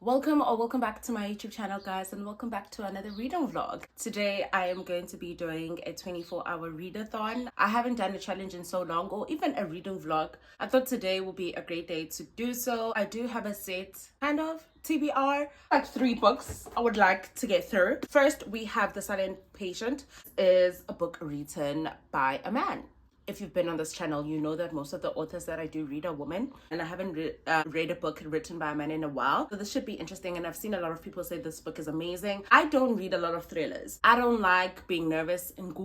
Welcome back to my YouTube channel, guys, and welcome back to another reading vlog. Today I am going to be doing a 24-hour readathon. I haven't done a challenge in so long, or even a reading vlog. I thought today will be a great day to do so. I do have a set, kind of TBR, like 3 books I would like to get through. First, we have The Silent Patient. Is a book written by a man. If you've been on this channel, you know that most of the authors that I do read are women, and I haven't read a book written by a man in a while. So this should be interesting, and I've seen a lot of people say this book is amazing. I don't read a lot of thrillers. I don't like being nervous and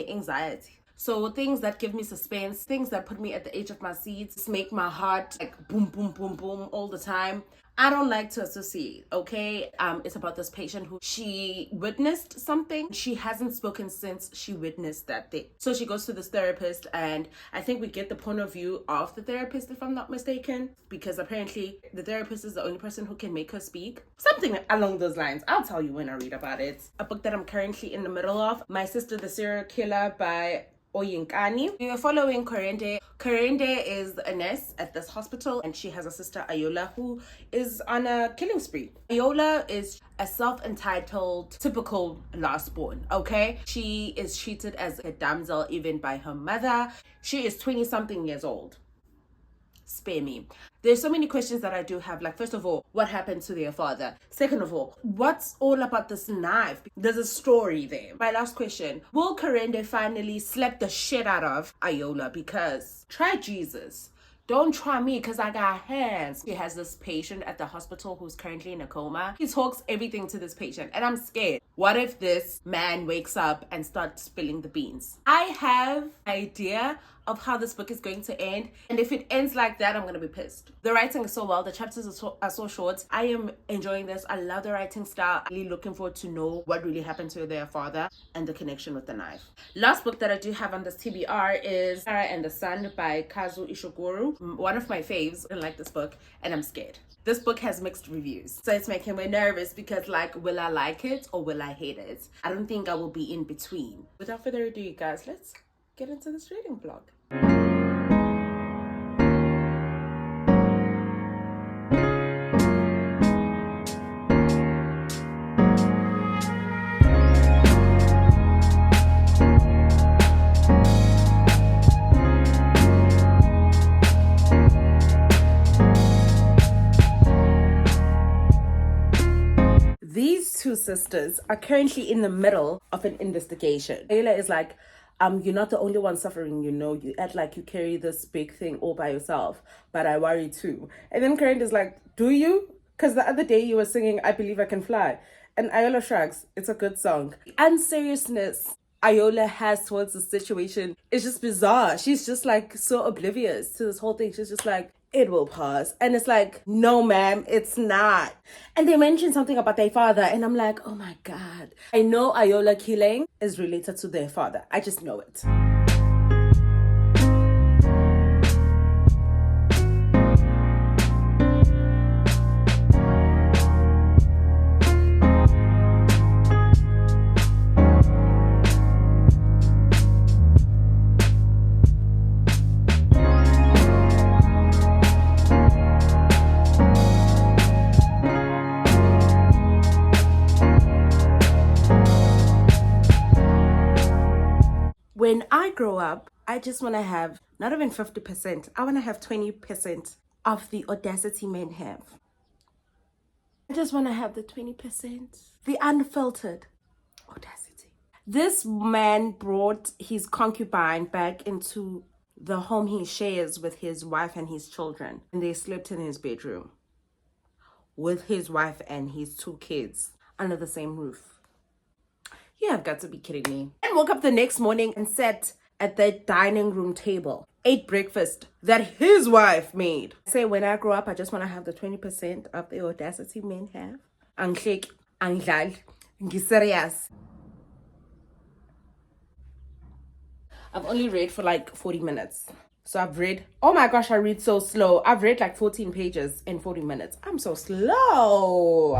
anxiety. So things that give me suspense, things that put me at the edge of my seats, make my heart like boom, boom, boom, boom all the time, I don't like to associate, okay? It's about this patient who she witnessed something. She hasn't spoken since she witnessed that thing. So she goes to this therapist, and I think we get the point of view of the therapist, if I'm not mistaken, because apparently the therapist is the only person who can make her speak. Something along those lines. I'll tell you when I read about it. A book that I'm currently in the middle of, My Sister the Serial Killer by Oyinkani. We are following Korende. Korende is a nurse at this hospital, and she has a sister, Ayola, who is on a killing spree. Ayola is a self-entitled, typical last-born, okay? She is treated as a damsel even by her mother. She is 20-something years old. Spare me. There's so many questions that I do have. Like, first of all, what happened to their father? Second of all, what's all about this knife? There's a story there. My last question, will Korende finally slap the shit out of Ayola? Because try Jesus. Don't try me because I got hands. He has this patient at the hospital who's currently in a coma. He talks everything to this patient, and I'm scared. What if this man wakes up and starts spilling the beans? I have an idea of how this book is going to end, and if it ends like that, I'm gonna be pissed. The writing is so well, the chapters are so short. I am enjoying this. I love the writing style. I'm really looking forward to know what really happened to their father and the connection with the knife. Last book that I do have on this TBR is Sarah and the Sun by Kazu Ishiguro. One of my faves. I like this book, and I'm scared. This book has mixed reviews, so it's making me nervous because, like, will I like it or will I hate it? I don't think I will be in between. Without further ado, you guys, let's get into this reading vlog. These two sisters are currently in the middle of an investigation. Ayla is like, you're not the only one suffering, you know. You act like you carry this big thing all by yourself, but I worry too. And then Karen is like, do you? Because the other day you were singing I Believe I Can Fly. And Ayola shrugs, it's a good song. And seriousness Ayola has towards the situation is just bizarre. She's just like so oblivious to this whole thing. She's just like, it will pass. And it's like, no ma'am, it's not. And they mentioned something about their father, and I'm like, oh my God. I know Ayola killing is related to their father. I just know it. When I grow up, I just want to have not even 50%. I want to have 20% of the audacity men have. I just want to have the 20%, the unfiltered audacity. This man brought his concubine back into the home he shares with his wife and his children, and they slept in his bedroom with his wife and his 2 kids under the same roof. You have got to be kidding me. And woke up the next morning and sat at the dining room table, ate breakfast that his wife made. I say, when I grow up, I just want to have the 20% of the audacity men have. Anglik, anglal, serious. I've only read for like 40 minutes. So I've read, oh my gosh, I read so slow. I've read like 14 pages in 40 minutes. I'm so slow.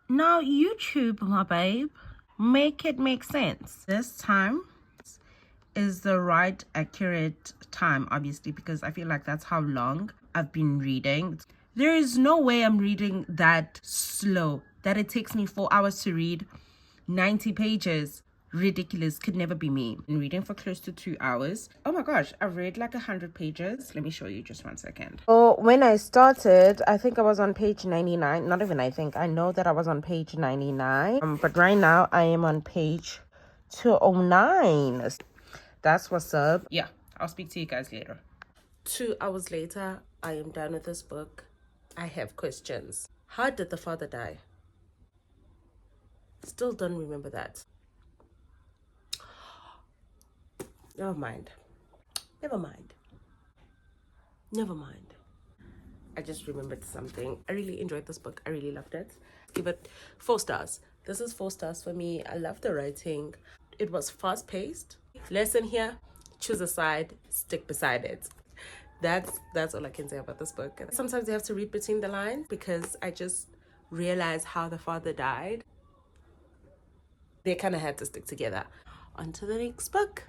Now YouTube, my babe, make it make sense. This time is the right accurate time, obviously, because I feel like that's how long I've been reading. There is no way I'm reading that slow, that it takes me 4 hours to read 90 pages. Ridiculous, could never be me. Been reading for close to 2 hours. Oh my gosh, I've read like 100 pages. Let me show you just 1 second. So when I started, I think I was on page 99. Not even I think, I know that I was on page 99. But right now I am on page 209. That's what's up. Yeah, I'll speak to you guys later. 2 hours later, I am done with this book. I have questions. How did the father die? Still don't remember that. Never mind. Never mind. Never mind. I just remembered something. I really enjoyed this book. I really loved it. Give it 4 stars. This is 4 stars for me. I love the writing. It was fast paced. Lesson here, choose a side, stick beside it. That's all I can say about this book. Sometimes you have to read between the lines because I just realized how the father died. They kind of had to stick together. On to the next book.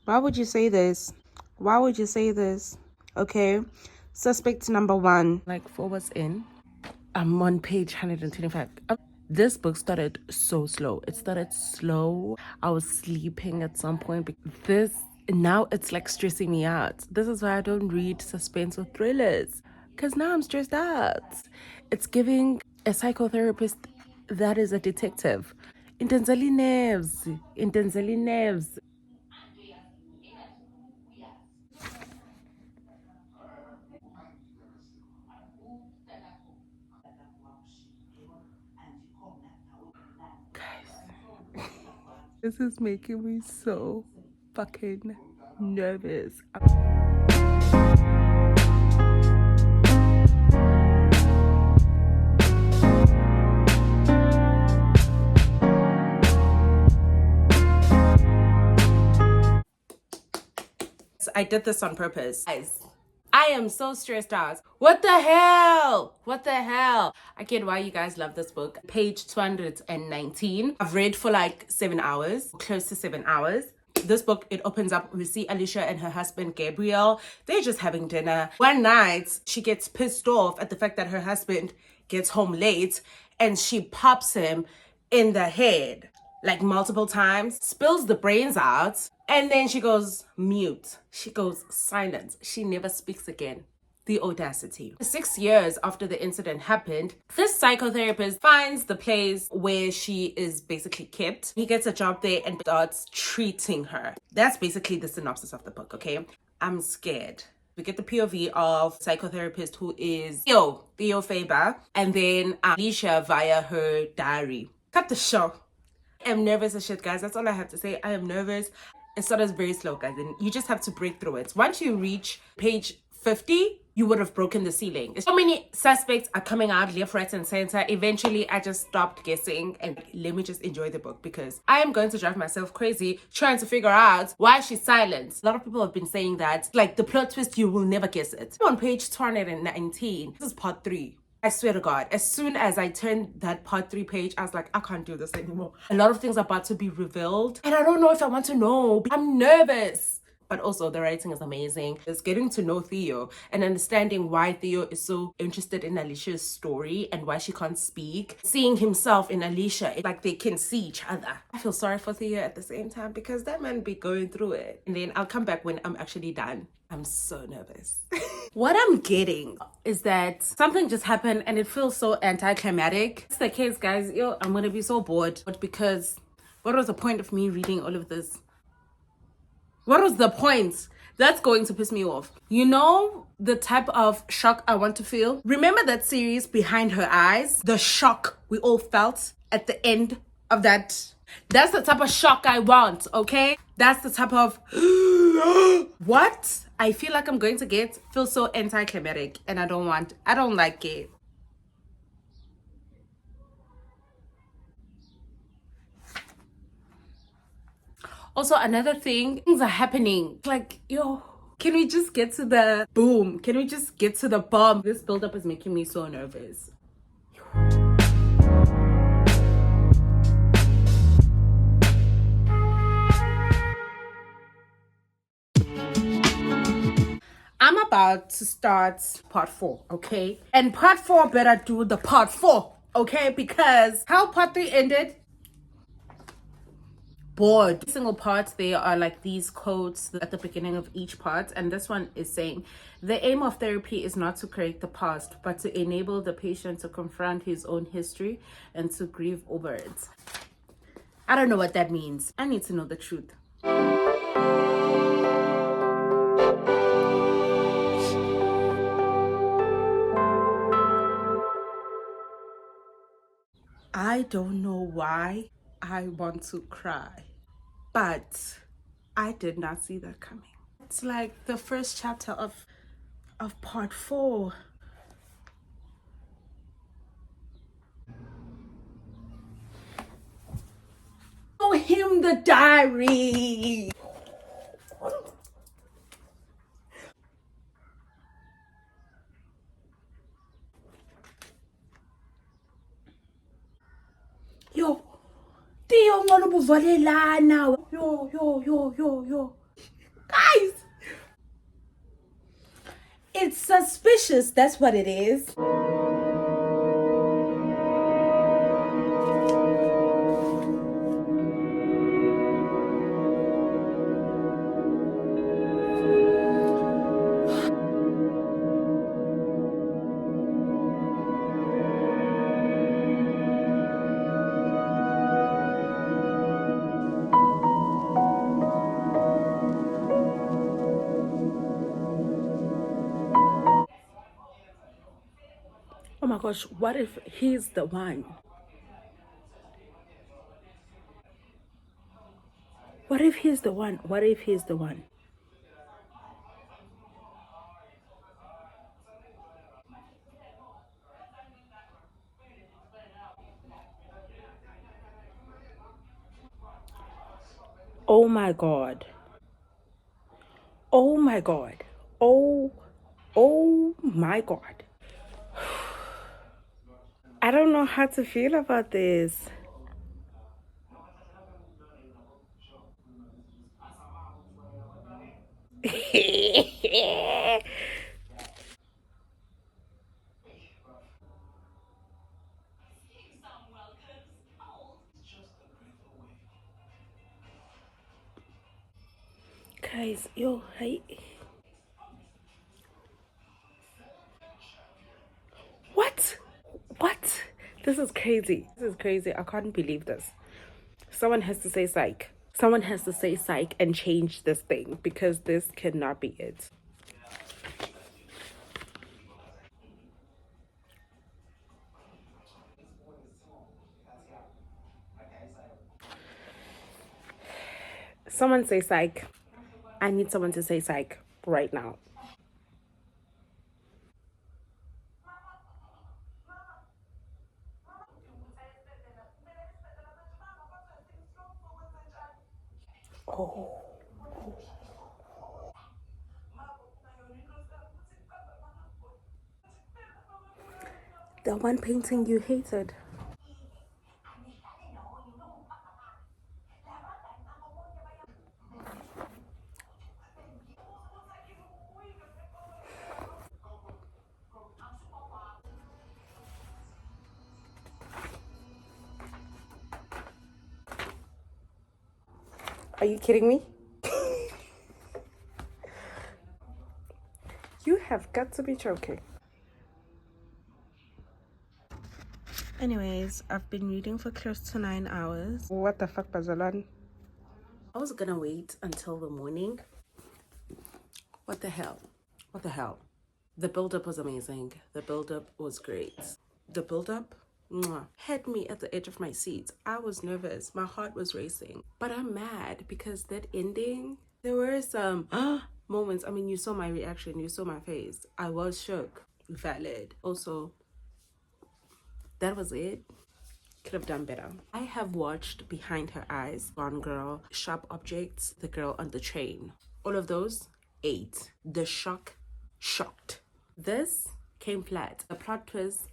Why would you say this? Why would you say this? Okay. Suspect number 1. Like 4 was in. I'm on page 125. This book started so slow. It started slow. I was sleeping at some point. Now it's like stressing me out. This is why I don't read suspense or thrillers. Because now I'm stressed out. It's giving a psychotherapist that is a detective. Intensely nerves. Intensely nerves. This is making me so fucking nervous. I did this on purpose. Guys, I am so stressed out. What the hell? What the hell? I get why you guys love this book. Page 219. I've read for like 7 hours, close to 7 hours. This book, it opens up, we see Alicia and her husband Gabriel. They're just having dinner. One night, she gets pissed off at the fact that her husband gets home late and she pops him in the head like multiple times, spills the brains out, and then she goes mute. She goes silent. She never speaks again. The audacity. 6 years after the incident happened, this psychotherapist finds the place where she is basically kept. He gets a job there and starts treating her. That's basically the synopsis of the book, okay? I'm scared. We get the POV of psychotherapist who is Theo Faber, and then Alicia via her diary. Cut the show. I'm nervous as shit, guys. That's all I have to say. I am nervous. It started very slow, guys, and you just have to break through it. Once you reach page 50, you would have broken the ceiling. So many suspects are coming out left, right, and center. Eventually, I just stopped guessing and let me just enjoy the book because I am going to drive myself crazy trying to figure out why she's silent. A lot of people have been saying that, like, the plot twist, you will never guess it. On page 219, this is part 3. I swear to God, as soon as I turned that part 3 page, I was like, I can't do this anymore. A lot of things are about to be revealed. And I don't know if I want to know. I'm nervous. but also the writing is amazing. It's getting to know Theo and understanding why Theo is so interested in Alicia's story and why she can't speak. Seeing himself in Alicia, like they can see each other. I feel sorry for Theo at the same time because that man be going through it. And then I'll come back when I'm actually done. I'm so nervous. What I'm getting is that something just happened and it feels so anticlimactic. It's the case, guys. Yo, I'm gonna be so bored because what was the point of me reading all of this? What was the point? That's going to piss me off. You know the type of shock I want to feel? Remember that series Behind Her Eyes? The shock we all felt at the end of that. That's the type of shock I want, okay? That's the type of what I feel like I'm going to get feels so anticlimactic and I don't like it. Also, another thing, things are happening. Like, yo, can we just get to the boom? Can we just get to the bomb? This buildup is making me so nervous. I'm about to start part 4, okay? And part 4 better do the part 4, okay? Because how part 3 ended, bored. Every single part, there are like these quotes at the beginning of each part, and this one is saying the aim of therapy is not to correct the past but to enable the patient to confront his own history and to grieve over it. I don't know what that means. I need to know the truth. I don't know why I want to cry, but I did not see that coming. It's like the first chapter of part 4. Show him the diary. Yo, Theo ngalo buvalelana. Yo. Guys, it's suspicious. That's what it is. Oh my gosh, what if he's the one? What if he's the one? What if he's the one? Oh my god. Oh my god. Oh my god. I don't know how to feel about this. Guys, yo, hey. What? What? This is crazy. This is crazy. I can't believe this. Someone has to say psych. Someone has to say psych and change this thing because this cannot be it. Someone say psych. I need someone to say psych right now. Oh. The one painting you hated. Are you kidding me? You have got to be joking. Anyways, I've been reading for close to 9 hours. What the fuck, Bazalan? I was gonna wait until the morning. What the hell? What the hell? The build-up was amazing. The build-up was great. The build-up had me at the edge of my seat. I was nervous. My heart was racing. But I'm mad because that ending, there were some moments. I mean, you saw my reaction. You saw my face. I was shook. Valid. Also, that was it. Could have done better. I have watched Behind Her Eyes, Gone Girl, Sharp Objects, The Girl on the Train. All of those, 8. The shocked. This came flat. The plot twist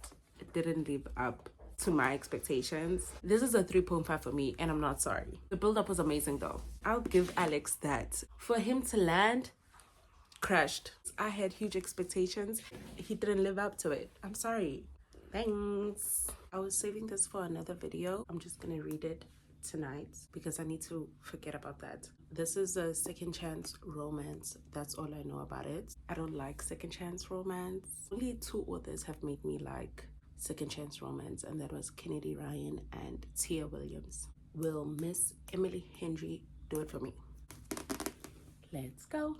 didn't live up to my expectations. This is a 3.5 for me, and I'm not sorry. The build-up was amazing though. I'll give Alex that. For him to land, crushed. I had huge expectations. He didn't live up to it. I'm sorry. Thanks. I was saving this for another video. I'm just gonna read it tonight because I need to forget about that. This is a second chance romance. That's all I know about it. I don't like second chance romance. Only 2 authors have made me like second chance romance, and that was Kennedy Ryan and Tia Williams. Will Miss Emily Henry do it for me? Let's go.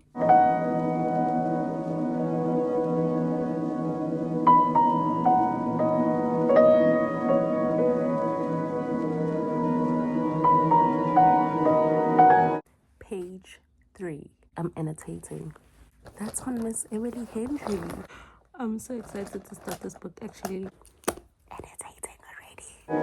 Page 3. I'm annotating. That's on Miss Emily Henry. I'm so excited to start this book actually. Annotating already.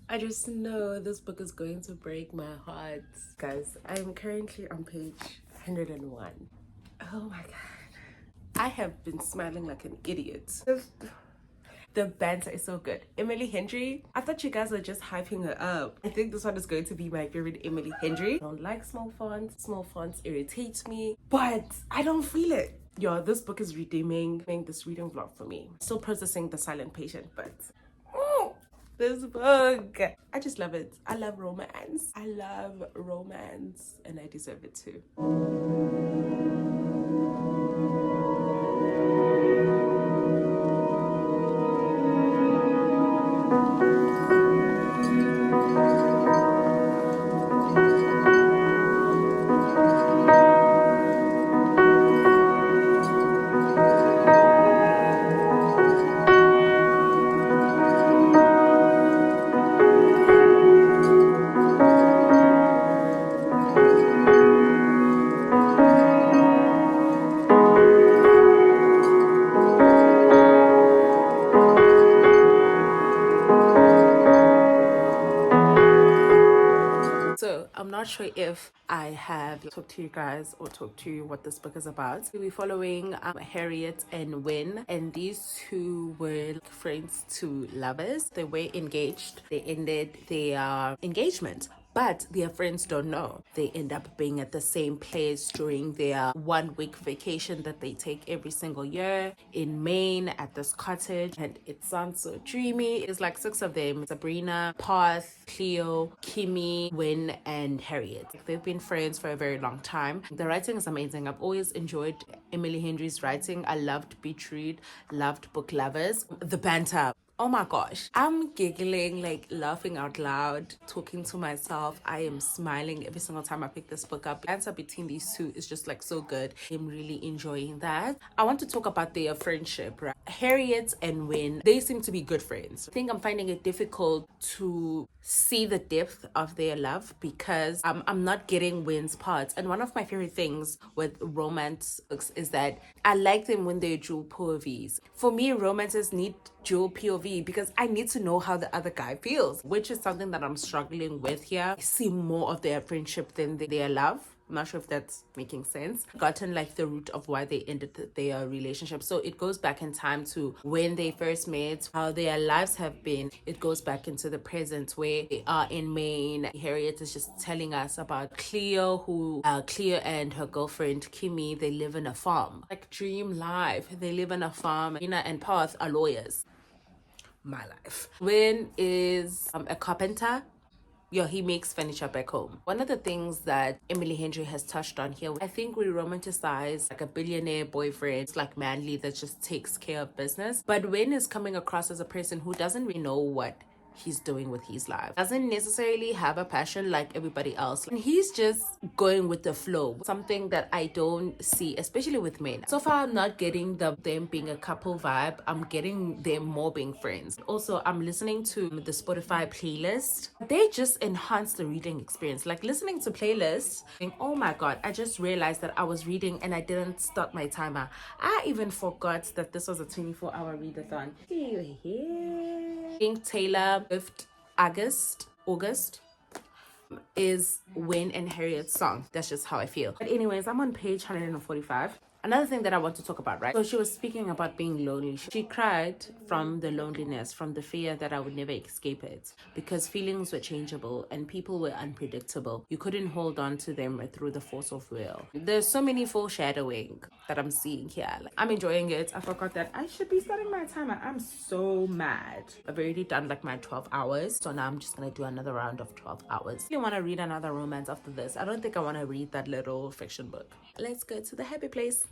I just know this book is going to break my heart. Guys, I'm currently on page 101. Oh my god. I have been smiling like an idiot. The banter is so good. Emily Henry, I thought you guys were just hyping her up. I think this one is going to be my favorite Emily Henry. I don't like small fonts. Small fonts irritate me, but I don't feel it. Yo, this book is redeeming this reading vlog for me. Still processing The Silent Patient, but this book, I just love it. I love romance. I love romance, and I deserve it too. So I'm not sure if I have talked to you guys or talked to you what this book is about. We're following Harriet and Wynne, and these two were friends to lovers. They were engaged. They ended their engagement, but their friends don't know. They end up being at the same place during their 1 week vacation that they take every single year in Maine at this cottage. And it sounds so dreamy. It's like 6 of them: Sabrina, Path, Cleo, Kimmy, Win, and Harriet. They've been friends for a very long time. The writing is amazing. I've always enjoyed Emily Henry's writing. I loved Beach Read, loved Book Lovers. The banter, oh my gosh, I'm giggling, like laughing out loud, talking to myself. I am smiling every single time I pick this book up. The answer between these two is just like so good. I'm really enjoying that. I want to talk about their friendship, right? Harriet and Win, they seem to be good friends. I think I'm finding it difficult to see the depth of their love because I'm not getting Win's parts. And one of my favorite things with romance books is that I like them when they're dual POVs. For me, romances need dual POV because I need to know how the other guy feels, which is something that I'm struggling with here. I see more of their friendship than their love. I'm not sure if that's making sense. Gotten like the root of why they ended their relationship. So it goes back in time to when they first met, how their lives have been. It goes back into the present where they are in Maine. Harriet is just telling us about Cleo, Cleo and her girlfriend Kimmy, they live in a farm. Like dream life. They live in a farm. Nina and Path are lawyers. My life. Win is a carpenter. Yeah, he makes furniture back home. One of the things that Emily Henry has touched on here, I think we romanticize like a billionaire boyfriend, it's like manly that just takes care of business. But Win is coming across as a person who doesn't really know what he's doing with his life, doesn't necessarily have a passion like everybody else, and he's just going with the flow, something that I don't see, especially with men. So far I'm not getting them being a couple vibe. I'm getting them more being friends. Also, I'm listening to the Spotify playlist. They just enhance the reading experience. Like listening to playlists, oh my god, I just realized that I was reading and I didn't start my timer. I even forgot that this was a 24-hour readathon. See you here. Pink Taylor with August is Win and Harriet's song. That's just how I feel. But anyways, I'm on page 145. Another thing that I want to talk about, right? So she was speaking about being lonely. She cried from the loneliness, from the fear that I would never escape it because feelings were changeable and people were unpredictable. You couldn't hold on to them through the force of will. There's so many foreshadowing that I'm seeing here. Like, I'm enjoying it. I forgot that I should be starting my timer. I'm so mad. I've already done like my 12 hours. So now I'm just going to do another round of 12 hours. I want to read another romance after this. I don't think I want to read that little fiction book. Let's go to the happy place.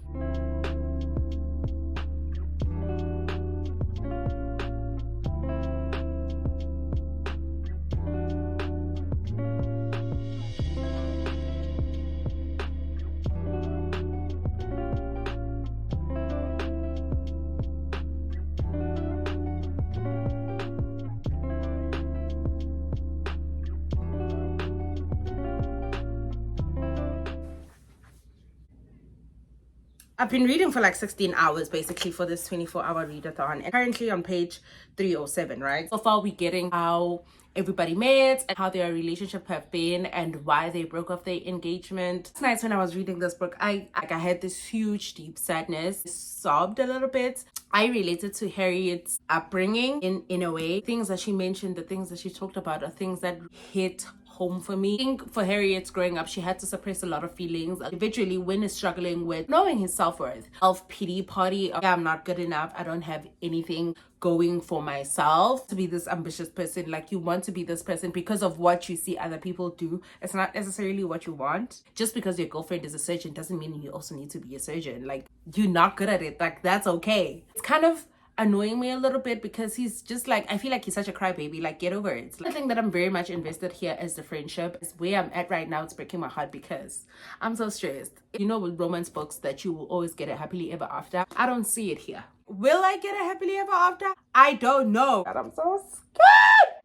I've been reading for like 16 hours basically for this 24-hour readathon, and currently on page 307, right? So far we're getting how everybody met and how their relationship have been and why they broke off their engagement. Last night when I was reading this book, I had this huge deep sadness, sobbed a little bit. I related to Harriet's upbringing in a way. Things that she mentioned, the things that she talked about are things that hit home for me. I think for Harriet growing up, she had to suppress a lot of feelings. Eventually, Win is struggling with knowing his self-worth. Self-pity party. Yeah, I'm not good enough. I don't have anything going for myself to be this ambitious person. Like, you want to be this person because of what you see other people do. It's not necessarily what you want. Just because your girlfriend is a surgeon doesn't mean you also need to be a surgeon. Like, you're not good at it. Like, that's okay. It's kind of annoying me a little bit because he's just like, I feel like he's such a crybaby. Like, get over it. The thing that I'm very much invested here is the friendship. Is where I'm at right now. It's breaking my heart because I'm so stressed. You know, with romance books that you will always get a happily ever after. I don't see it here. Will I get a happily ever after? I don't know. God, I'm so scared.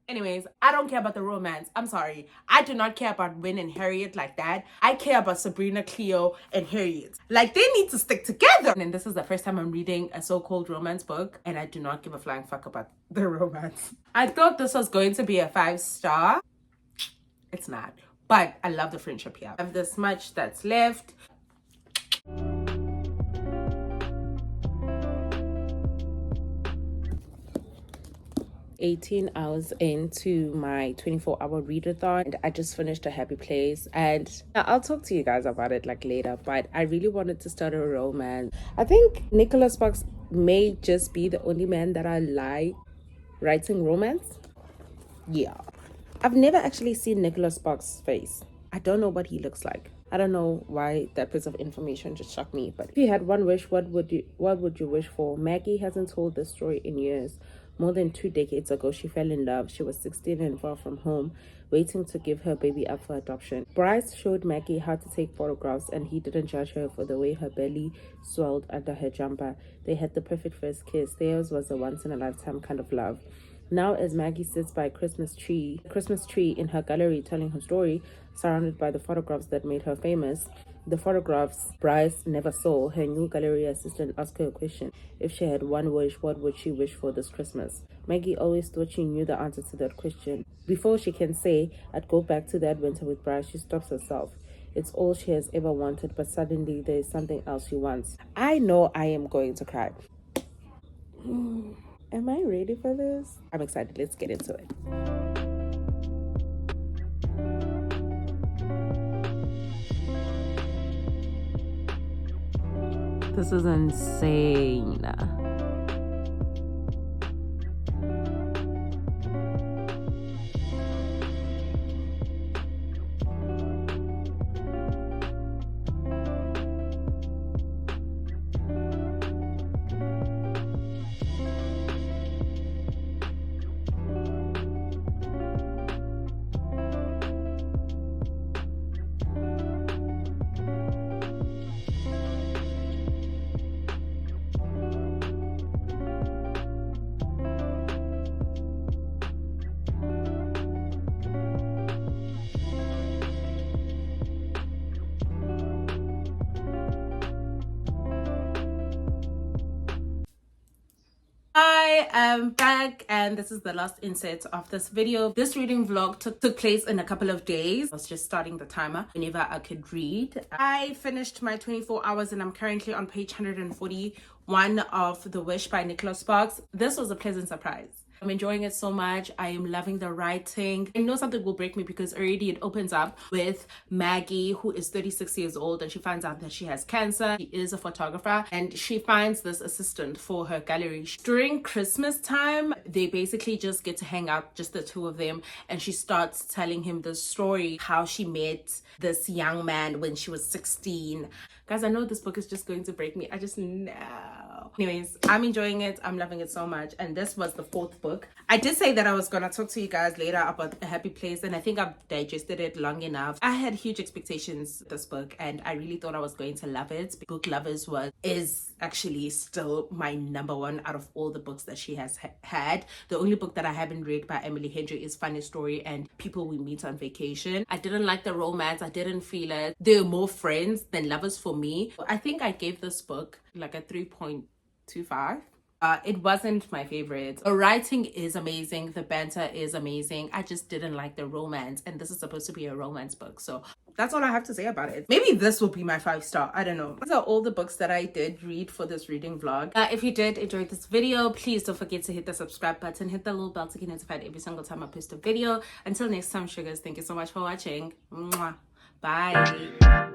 Anyways, I don't care about the romance. I'm sorry. I do not care about Win and Harriet like that. I care about Sabrina, Cleo, and Harriet. Like, they need to stick together. And this is the first time I'm reading a so-called romance book, and I do not give a flying fuck about the romance. I thought this was going to be a 5-star. It's not. But I love the friendship here. I have this much that's left. 18 hours into my 24-hour readathon, and I just finished A Happy Place, and I'll talk to you guys about it like later, but I really wanted to start a romance. I think Nicholas Sparks may just be the only man that I like writing romance. Yeah, I've never actually seen Nicholas Sparks' face. I don't know what he looks like. I don't know why that piece of information just shocked me. But if you had one wish, what would you wish for? Maggie hasn't told this story in years. More than 2 decades ago, she fell in love. She was 16 and far from home, waiting to give her baby up for adoption. Bryce showed Maggie how to take photographs, and he didn't judge her for the way her belly swelled under her jumper. They had the perfect first kiss. Theirs was a once-in-a-lifetime kind of love. Now, as Maggie sits by a Christmas tree in her gallery telling her story, surrounded by the photographs that made her famous, the photographs Bryce never saw, her new gallery assistant asked her a question. If she had one wish, what would she wish for this Christmas? Maggie always thought she knew the answer to that question. Before she can say, I'd go back to that winter with Bryce, she stops herself. It's all she has ever wanted, but suddenly there is something else she wants. I know I am going to cry. Am I ready for this? I'm excited. Let's get into it. This is insane. I am back, and this is the last insert of this video. This reading vlog took place in a couple of days. I was just starting the timer whenever I could read. I finished my 24 hours and I'm currently on page 141 of The Wish by Nicholas Sparks. This was a pleasant surprise. I'm enjoying it so much. I am loving the writing. I know something will break me because already it opens up with Maggie, who is 36 years old, and she finds out that she has cancer. She is a photographer, and she finds this assistant for her gallery. During Christmas time, they basically just get to hang out, just the two of them, and she starts telling him the story, how she met this young man when she was 16. Guys, I know this book is just going to break me. I just know. Anyways, I'm enjoying it. I'm loving it so much. And this was the 4th book. I did say that I was going to talk to you guys later about A Happy Place, and I think I've digested it long enough. I had huge expectations with this book, and I really thought I was going to love it. Book Lovers is actually still my #1 out of all the books that she has had. The only book that I haven't read by Emily Henry is Funny Story and People We Meet on Vacation. I didn't like the romance. I didn't feel it. They were more friends than lovers for me. I think I gave this book like a 3.25. It wasn't my favorite. The writing is amazing. The banter is amazing. I just didn't like the romance, and this is supposed to be a romance book, so that's all I have to say about it. Maybe this will be my 5-star. I don't know. These are all the books that I did read for this reading vlog. If you did enjoy this video, please don't forget to hit the subscribe button, hit the little bell to get notified every single time I post a video. Until next time, sugars, thank you so much for watching. Mwah. Bye.